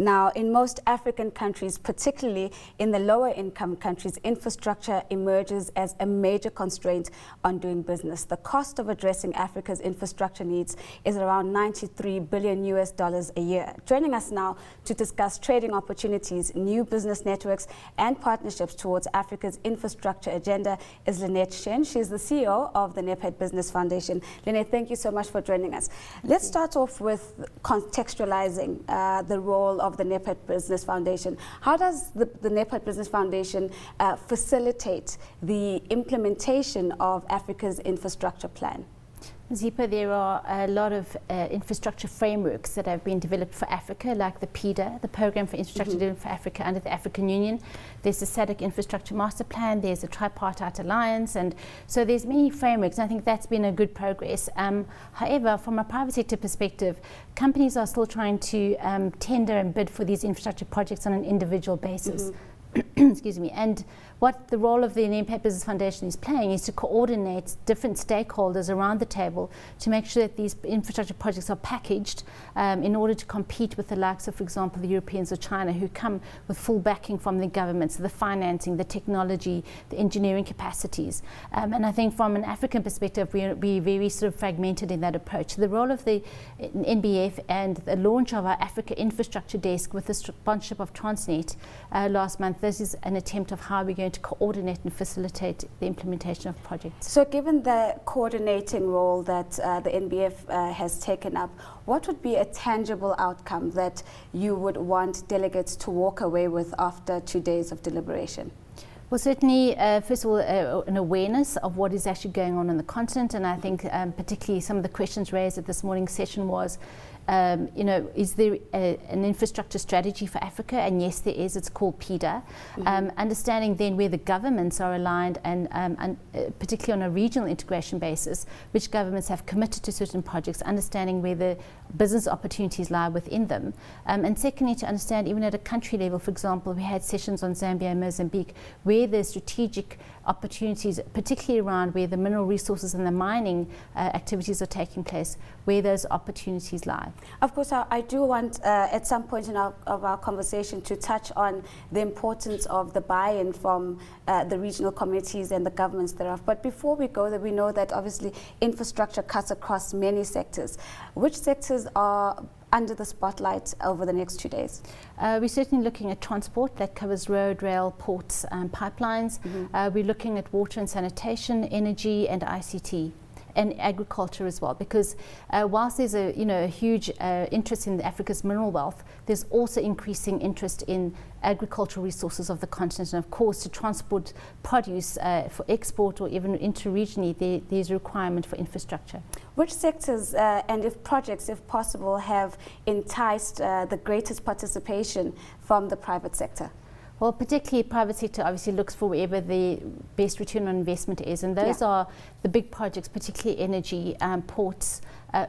Now, in most African countries, particularly in the lower income countries, infrastructure emerges as a major constraint on doing business. The cost of addressing Africa's infrastructure needs is around $93 billion a year. Joining us now to discuss trading opportunities, new business networks and partnerships towards Africa's infrastructure agenda is Lynette Shen. She's the CEO of the NEPAD Business Foundation. Lynette, thank you so much for joining us. Let's start off with contextualizing the role of the NEPAD Business Foundation. How does the NEPAD Business Foundation facilitate the implementation of Africa's infrastructure plan? Zipa, there are a lot of infrastructure frameworks that have been developed for Africa, like the PIDA, the Program for Infrastructure Development for Africa under the African Union. There's the SADC Infrastructure Master Plan, there's the Tripartite Alliance, and so there's many frameworks, and I think that's been a good progress. However, from a private sector perspective, companies are still trying to tender and bid for these infrastructure projects on an individual basis. Excuse me. And what the role of the NEPAD Business Foundation is playing is to coordinate different stakeholders around the table to make sure that these infrastructure projects are packaged in order to compete with the likes of, for example, the Europeans or China, who come with full backing from the governments, the financing, the technology, the engineering capacities. And I think from an African perspective, we're very sort of fragmented in that approach. The role of the NBF and the launch of our Africa Infrastructure Desk with the sponsorship of Transnet last month, this is an attempt of how we're going to coordinate and facilitate the implementation of projects. So given the coordinating role that the NBF has taken up, what would be a tangible outcome that you would want delegates to walk away with after 2 days of deliberation? Well, certainly, first of all, an awareness of what is actually going on the continent, and I think particularly some of the questions raised at this morning's session was, is there an infrastructure strategy for Africa? And yes, there is. It's called PIDA. Understanding then where the governments are aligned and particularly on a regional integration basis, which governments have committed to certain projects, understanding where the business opportunities lie within them. And secondly, to understand even at a country level, for example, we had sessions on Zambia and Mozambique, where the strategic opportunities, particularly around where the mineral resources and the mining activities are taking place, where those opportunities lie. Of course, I do want at some point in our conversation to touch on the importance of the buy-in from the regional communities and the governments thereof. But before we go there, we know that obviously infrastructure cuts across many sectors. Which sectors are under the spotlight over the next 2 days? We're certainly looking at transport that covers road, rail, ports, pipelines. We're looking at water and sanitation, energy and ICT. And agriculture as well, because whilst there's a huge interest in Africa's mineral wealth, there's also increasing interest in agricultural resources of the continent, and of course to transport produce for export or even interregionally, there's a requirement for infrastructure. Which sectors and if projects, if possible, have enticed the greatest participation from the private sector? Well, particularly private sector obviously looks for wherever the best return on investment is, and those are the big projects, particularly energy, ports,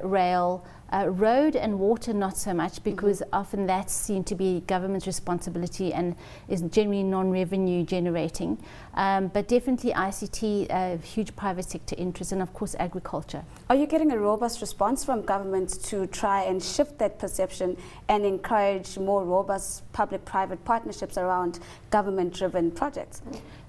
rail, road and water not so much, because often that's seen to be government's responsibility and is generally non-revenue generating. But definitely ICT, huge private sector interest, and of course agriculture. Are you getting a robust response from government to try and shift that perception and encourage more robust public-private partnerships around government-driven projects?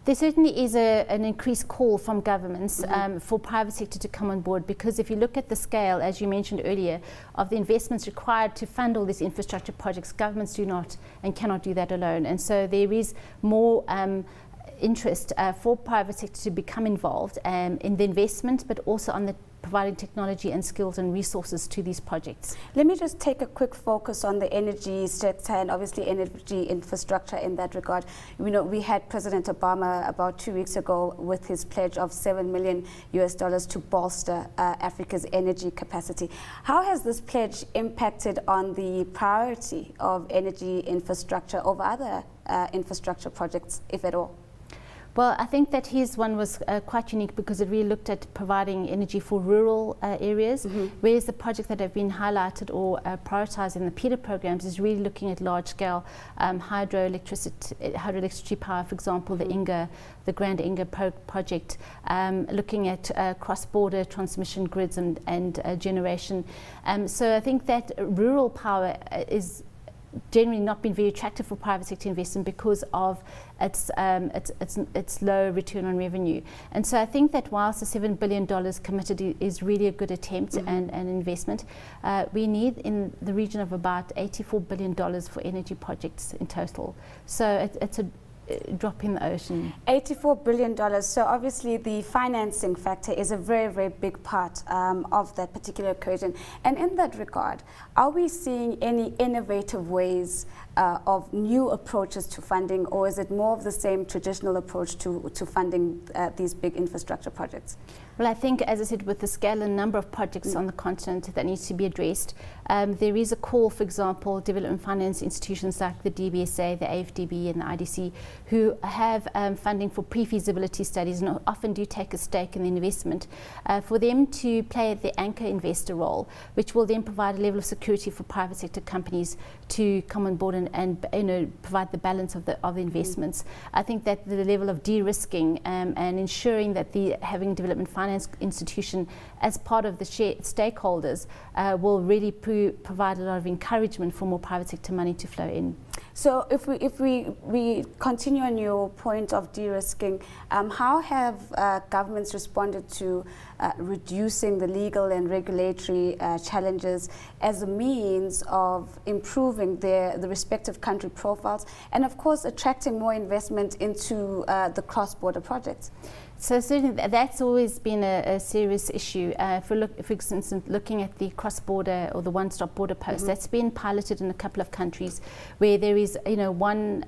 There certainly is an increased call from governments for private sector to come on board, because if you look at the scale, as you mentioned earlier, of the investments required to fund all these infrastructure projects, governments do not and cannot do that alone. And so there is more interest for private sector to become involved in the investment, but also on the providing technology and skills and resources to these projects. Let me just take a quick focus on the energy sector and obviously energy infrastructure in that regard. We had President Obama about 2 weeks ago with his pledge of $7 million to bolster Africa's energy capacity. How has this pledge impacted on the priority of energy infrastructure over other infrastructure projects, if at all? Well, I think that his one was quite unique because it really looked at providing energy for rural areas, whereas the projects that have been highlighted or prioritized in the PIDA programs is really looking at large-scale hydroelectricity power, for example, the Grand Inga project, looking at cross-border transmission grids and generation. So I think that rural power is generally not been very attractive for private sector investment because of its low return on revenue. And so I think that whilst the $7 billion committed is really a good attempt and an investment, we need in the region of about $84 billion for energy projects in total. So it's a drop in the ocean. $84 billion. So obviously the financing factor is a very, very big part of that particular equation. And in that regard, are we seeing any innovative ways of new approaches to funding, or is it more of the same traditional approach to funding these big infrastructure projects? Well, I think, as I said, with the scale and number of projects on the continent that needs to be addressed, there is a call, for example, development finance institutions like the DBSA, the AFDB and the IDC, who have funding for pre-feasibility studies and often do take a stake in the investment, for them to play the anchor investor role, which will then provide a level of security for private sector companies to come on board and provide the balance of the investments. I think that the level of de-risking and ensuring that the having development finance institution as part of the stakeholders will really provide a lot of encouragement for more private sector money to flow in. So if we continue on your point of de-risking, how have governments responded to reducing the legal and regulatory challenges as a means of improving the respective country profiles and of course attracting more investment into the cross-border projects? So certainly that's always been a serious issue. For instance, looking at the cross-border or the one-stop border post, that's been piloted in a couple of countries where there is, one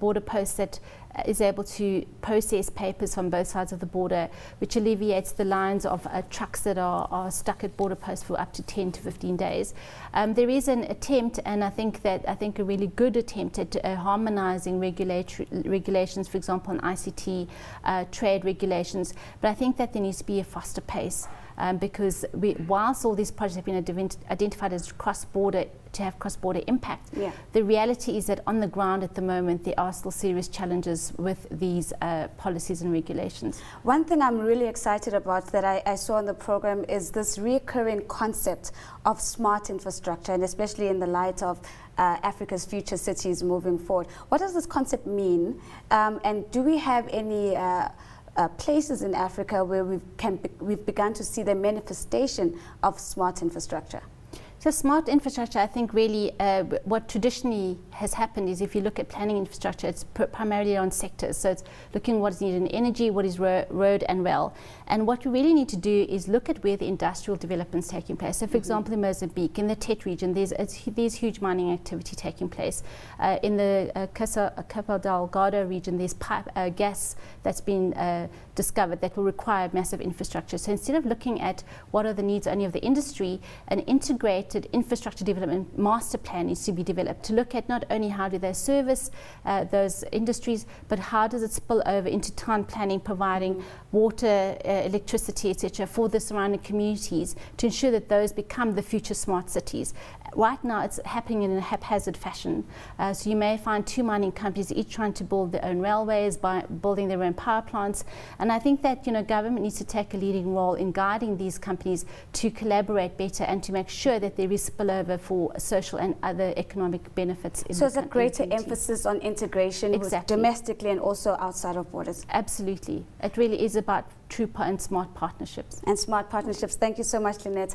border post that is able to process papers from both sides of the border, which alleviates the lines of trucks that are stuck at border posts for up to 10 to 15 days. There is an attempt, and I think a really good attempt at harmonizing regulations, for example, on ICT, trade regulations, but I think that there needs to be a faster pace. Because whilst all these projects have been identified as cross-border, to have cross-border impact, the reality is that on the ground at the moment there are still serious challenges with these policies and regulations. One thing I'm really excited about that I saw on the program is this recurring concept of smart infrastructure, and especially in the light of Africa's future cities moving forward. What does this concept mean, and do we have any places in Africa where we've begun to see the manifestation of smart infrastructure? So smart infrastructure, I think really what traditionally has happened is if you look at planning infrastructure, it's primarily on sectors. So it's looking at what is needed in energy, what is road and rail. And what we really need to do is look at where the industrial development is taking place. So for example, in Mozambique, in the Tet region, there's huge mining activity taking place. In the Cabo Delgado region, there's gas that's been discovered that will require massive infrastructure. So instead of looking at what are the needs only of the industry, an integrated infrastructure development master plan needs to be developed to look at not only how do they service those industries, but how does it spill over into town planning, providing water, electricity, etc. for the surrounding communities to ensure that those become the future smart cities. Right now it's happening in a haphazard fashion. So you may find two mining companies each trying to build their own railways, by building their own power plants. And I think that government needs to take a leading role in guiding these companies to collaborate better and to make sure that there is spillover for social and other economic benefits. So it's a greater emphasis on integration with domestically and also outside of borders. Absolutely. It really is about true and smart partnerships. And smart partnerships. Thank you so much, Lynette.